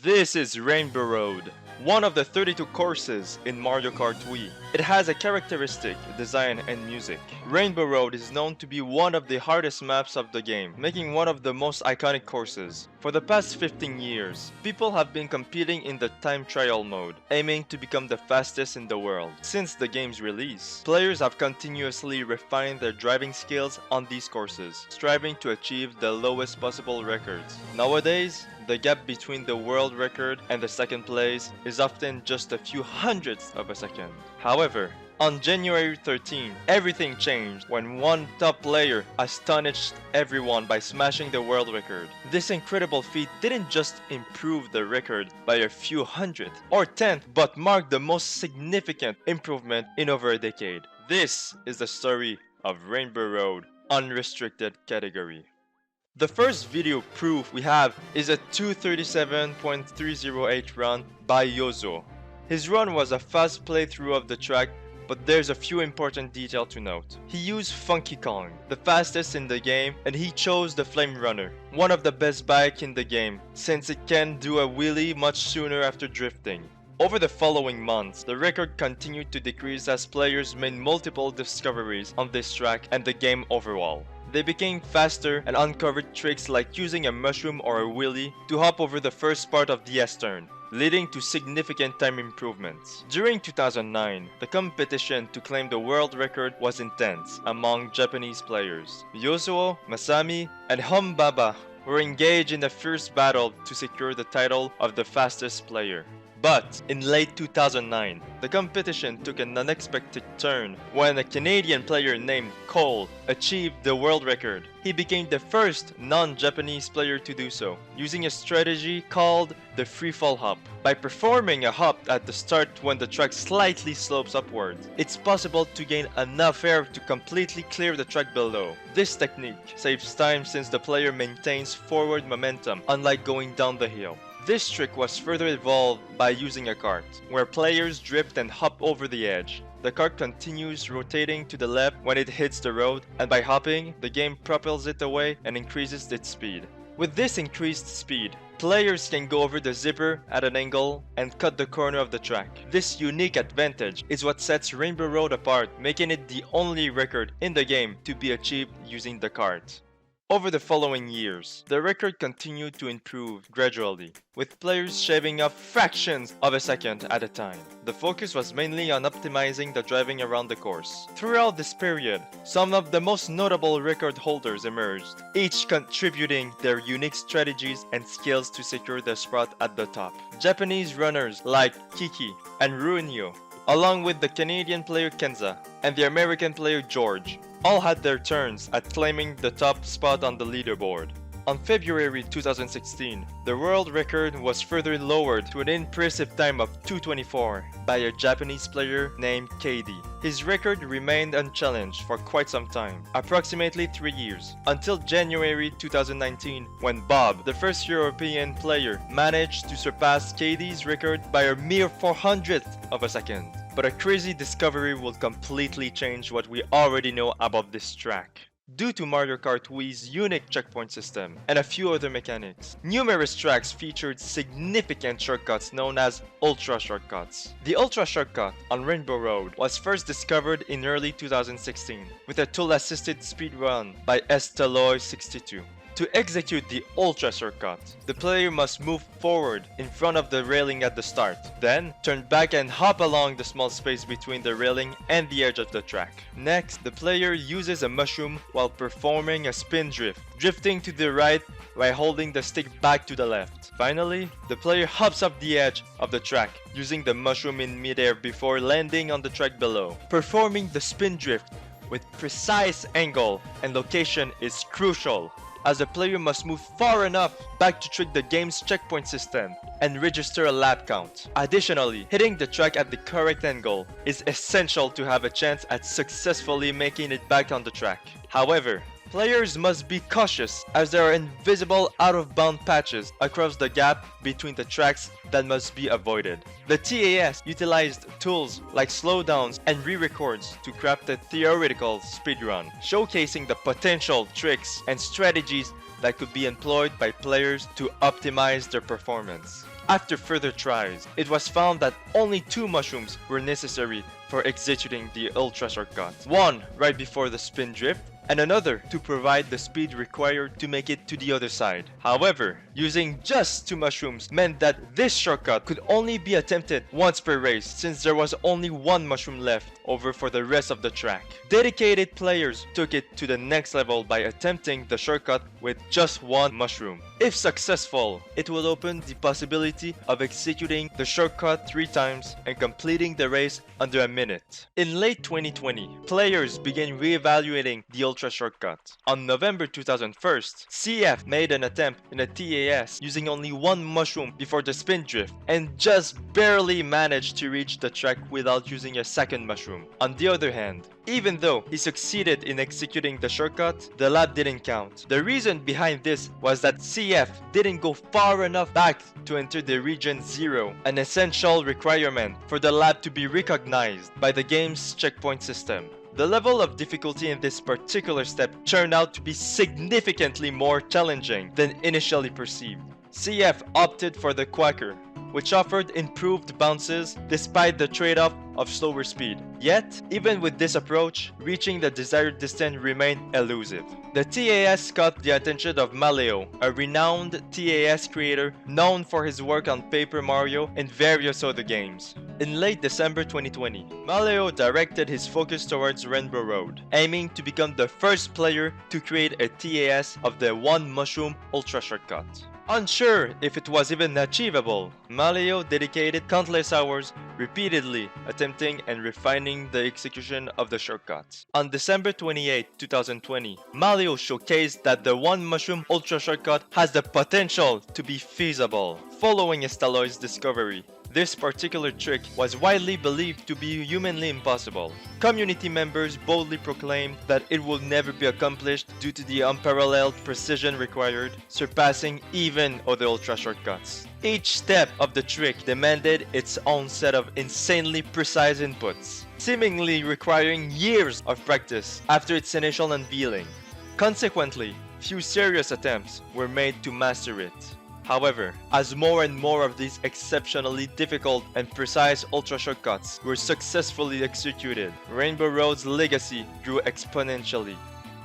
This is Rainbow Road, one of the 32 courses in Mario Kart Wii. It has a characteristic design and music. Rainbow Road is known to be one of the hardest maps of the game, making one of the most iconic courses. For the past 15 years, people have been competing in the time trial mode, aiming to become the fastest in the world. Since the game's release, players have continuously refined their driving skills on these courses, striving to achieve the lowest possible records. Nowadays, the gap between the world record and the second place is often just a few hundredths of a second. However, on January 13, everything changed when one top player astonished everyone by smashing the world record. This incredible feat didn't just improve the record by a few hundredth or tenth, but marked the most significant improvement in over a decade. This is the story of Rainbow Road Unrestricted Category. The first video proof we have is a 2:37.308 run by Yozo. His run was a fast playthrough of the track, but there's a few important details to note. He used Funky Kong, the fastest in the game, and he chose the Flame Runner, one of the best bikes in the game, since it can do a wheelie much sooner after drifting. Over the following months, the record continued to decrease as players made multiple discoveries on this track and the game overall. They became faster and uncovered tricks like using a mushroom or a wheelie to hop over the first part of the S-turn, leading to significant time improvements. During 2009, the competition to claim the world record was intense among Japanese players. Yosuo, Masami, and Humbaba were engaged in a fierce battle to secure the title of the fastest player. But in late 2009, the competition took an unexpected turn when a Canadian player named Cole achieved the world record. He became the first non-Japanese player to do so, using a strategy called the freefall hop. By performing a hop at the start when the track slightly slopes upward, it's possible to gain enough air to completely clear the track below. This technique saves time since the player maintains forward momentum, unlike going down the hill. This trick was further evolved by using a kart, where players drift and hop over the edge. The kart continues rotating to the left when it hits the road, and by hopping, the game propels it away and increases its speed. With this increased speed, players can go over the zipper at an angle and cut the corner of the track. This unique advantage is what sets Rainbow Road apart, making it the only record in the game to be achieved using the kart. Over the following years, the record continued to improve gradually, with players shaving off fractions of a second at a time. The focus was mainly on optimizing the driving around the course. Throughout this period, some of the most notable record holders emerged, each contributing their unique strategies and skills to secure their spot at the top. Japanese runners like Kiki and Ruinyo, along with the Canadian player Kenza and the American player George, all had their turns at claiming the top spot on the leaderboard. On February 2016, the world record was further lowered to an impressive time of 2:24 by a Japanese player named KD. His record remained unchallenged for quite some time, approximately 3 years, until January 2019 when Bob, the first European player, managed to surpass KD's record by a mere 400th of a second. But a crazy discovery will completely change what we already know about this track. Due to Mario Kart Wii's unique checkpoint system and a few other mechanics, numerous tracks featured significant shortcuts known as Ultra Shortcuts. The Ultra Shortcut on Rainbow Road was first discovered in early 2016 with a tool-assisted speedrun by Esteloy62. To execute the Ultra Shortcut, the player must move forward in front of the railing at the start, then turn back and hop along the small space between the railing and the edge of the track. Next, the player uses a mushroom while performing a spin drift, drifting to the right while holding the stick back to the left. Finally, the player hops up the edge of the track, using the mushroom in midair before landing on the track below. Performing the spin drift with precise angle and location is crucial, as the player must move far enough back to trick the game's checkpoint system and register a lap count. Additionally, hitting the track at the correct angle is essential to have a chance at successfully making it back on the track. However, players must be cautious as there are invisible out-of-bound patches across the gap between the tracks that must be avoided. The TAS utilized tools like slowdowns and re-records to craft a theoretical speedrun, showcasing the potential tricks and strategies that could be employed by players to optimize their performance. After further tries, it was found that only 2 mushrooms were necessary for executing the ultra shortcut. One right before the spin drift, and another to provide the speed required to make it to the other side. However, using just 2 mushrooms meant that this shortcut could only be attempted once per race, since there was only 1 mushroom left over for the rest of the track. Dedicated players took it to the next level by attempting the shortcut with just 1 mushroom. If successful, it will open the possibility of executing the shortcut 3 times and completing the race under a minute. In late 2020, players began re-evaluating the ultra shortcut. On November 2001, CF made an attempt in a TAS using only 1 mushroom before the spin drift and just barely managed to reach the track without using a second mushroom. On the other hand, even though he succeeded in executing the shortcut, the lap didn't count. The reason behind this was that CF didn't go far enough back to enter the region 0, an essential requirement for the lap to be recognized by the game's checkpoint system. The level of difficulty in this particular step turned out to be significantly more challenging than initially perceived. CF opted for the Quacker, which offered improved bounces despite the trade-off of slower speed. Yet, even with this approach, reaching the desired distance remained elusive. The TAS caught the attention of Maleo, a renowned TAS creator known for his work on Paper Mario and various other games. In late December 2020, Maleo directed his focus towards Rainbow Road, aiming to become the first player to create a TAS of the 1 mushroom ultra shortcut. Unsure if it was even achievable, Maleo dedicated countless hours repeatedly attempting and refining the execution of the shortcuts. On December 28, 2020, Maleo showcased that the 1 mushroom ultra shortcut has the potential to be feasible. Following Estaloy's discovery, this particular trick was widely believed to be humanly impossible. Community members boldly proclaimed that it will never be accomplished due to the unparalleled precision required, surpassing even other ultra shortcuts. Each step of the trick demanded its own set of insanely precise inputs, seemingly requiring years of practice after its initial unveiling. Consequently, few serious attempts were made to master it. However, as more and more of these exceptionally difficult and precise ultra shortcuts were successfully executed, Rainbow Road's legacy grew exponentially.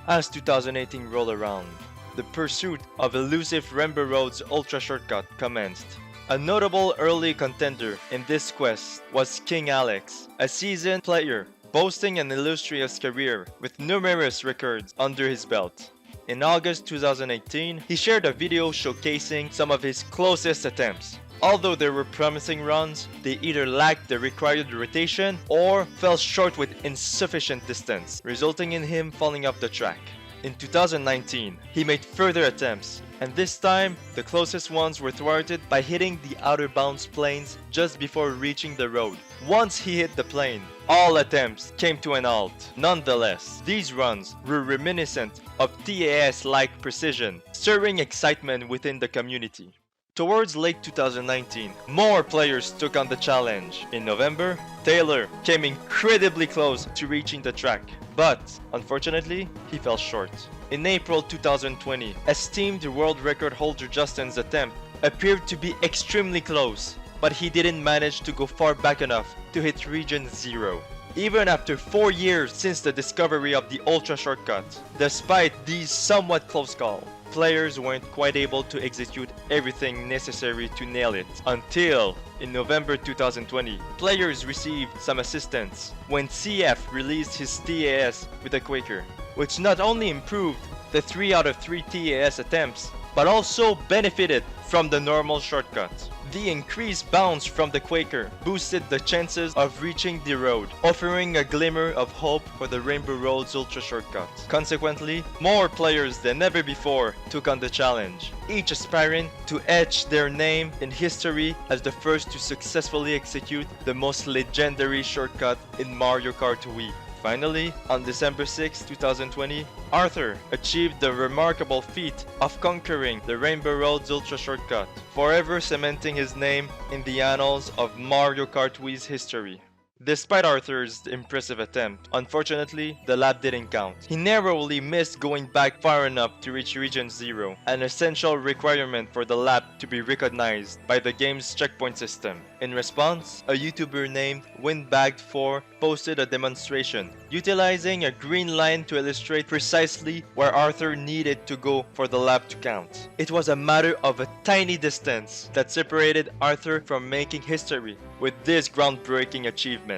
As 2018 rolled around, the pursuit of elusive Rainbow Road's ultra shortcut commenced. A notable early contender in this quest was King Alex, a seasoned player boasting an illustrious career with numerous records under his belt. In August 2018, he shared a video showcasing some of his closest attempts. Although they were promising runs, they either lacked the required rotation or fell short with insufficient distance, resulting in him falling off the track. In 2019, he made further attempts, and this time, the closest ones were thwarted by hitting the outer bounds planes just before reaching the road. Once he hit the plane, all attempts came to an halt. Nonetheless, these runs were reminiscent of TAS-like precision, stirring excitement within the community. Towards late 2019, more players took on the challenge. In November, Taylor came incredibly close to reaching the track, but unfortunately, he fell short. In April 2020, esteemed world record holder Justin's attempt appeared to be extremely close, but he didn't manage to go far back enough to hit region 0. Even after 4 years since the discovery of the ultra shortcut, despite these somewhat close calls, players weren't quite able to execute everything necessary to nail it until in November 2020, players received some assistance when CF released his TAS with a Quaker, which not only improved the 3 out of 3 TAS attempts, but also benefited from the normal shortcut. The increased bounce from the Quaker boosted the chances of reaching the road, offering a glimmer of hope for the Rainbow Road's ultra shortcut. Consequently, more players than ever before took on the challenge, each aspiring to etch their name in history as the first to successfully execute the most legendary shortcut in Mario Kart Wii. Finally, on December 6, 2020, Arthur achieved the remarkable feat of conquering the Rainbow Road's ultra shortcut, forever cementing his name in the annals of Mario Kart Wii's history. Despite Arthur's impressive attempt, unfortunately, the lap didn't count. He narrowly missed going back far enough to reach Region 0, an essential requirement for the lap to be recognized by the game's checkpoint system. In response, a YouTuber named Windbagged4 posted a demonstration, utilizing a green line to illustrate precisely where Arthur needed to go for the lap to count. It was a matter of a tiny distance that separated Arthur from making history with this groundbreaking achievement.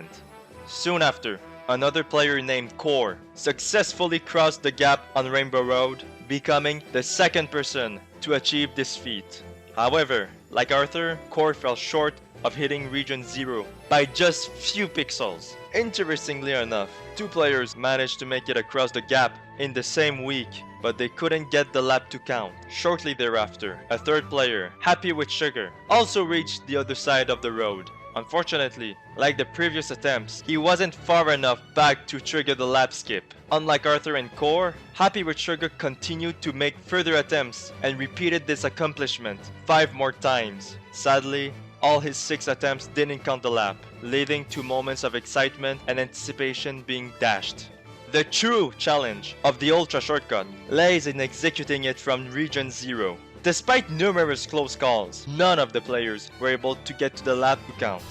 Soon after, another player named Core successfully crossed the gap on Rainbow Road, becoming the second person to achieve this feat. However, like Arthur, Core fell short of hitting Region 0 by just few pixels. Interestingly enough, two players managed to make it across the gap in the same week, but they couldn't get the lap to count. Shortly thereafter, a third player, Happy with Sugar, also reached the other side of the road. Unfortunately, like the previous attempts, he wasn't far enough back to trigger the lap skip. Unlike Arthur and Core, Happy with Sugar continued to make further attempts and repeated this accomplishment 5 more times. Sadly, all his 6 attempts didn't count the lap, leading to moments of excitement and anticipation being dashed. The true challenge of the Ultra Shortcut lays in executing it from Region 0. Despite numerous close calls, none of the players were able to get to the lap to count.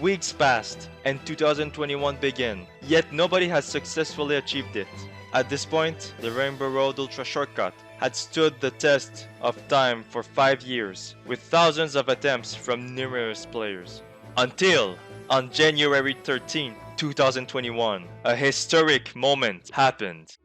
Weeks passed and 2021 began, yet nobody has successfully achieved it. At this point, the Rainbow Road Ultra Shortcut had stood the test of time for 5 years, with thousands of attempts from numerous players. Until, on January 13, 2021, a historic moment happened.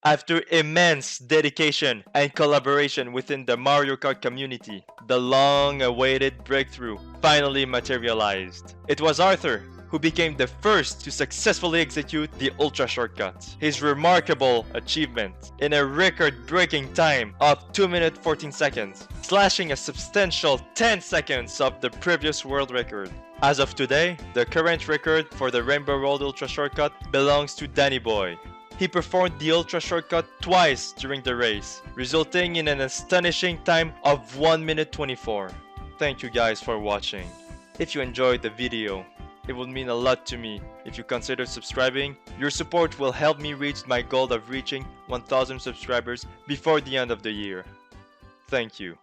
After immense dedication and collaboration within the Mario Kart community, the long-awaited breakthrough finally materialized. It was Arthur who became the first to successfully execute the Ultra Shortcut. His remarkable achievement in a record-breaking time of 2 minutes 14 seconds, slashing a substantial 10 seconds of the previous world record. As of today, the current record for the Rainbow Road Ultra Shortcut belongs to Danny Boy. He performed the Ultra Shortcut twice during the race, resulting in an astonishing time of 1 minute 24. Thank you guys for watching. If you enjoyed the video, it would mean a lot to me if you consider subscribing. Your support will help me reach my goal of reaching 1,000 subscribers before the end of the year. Thank you.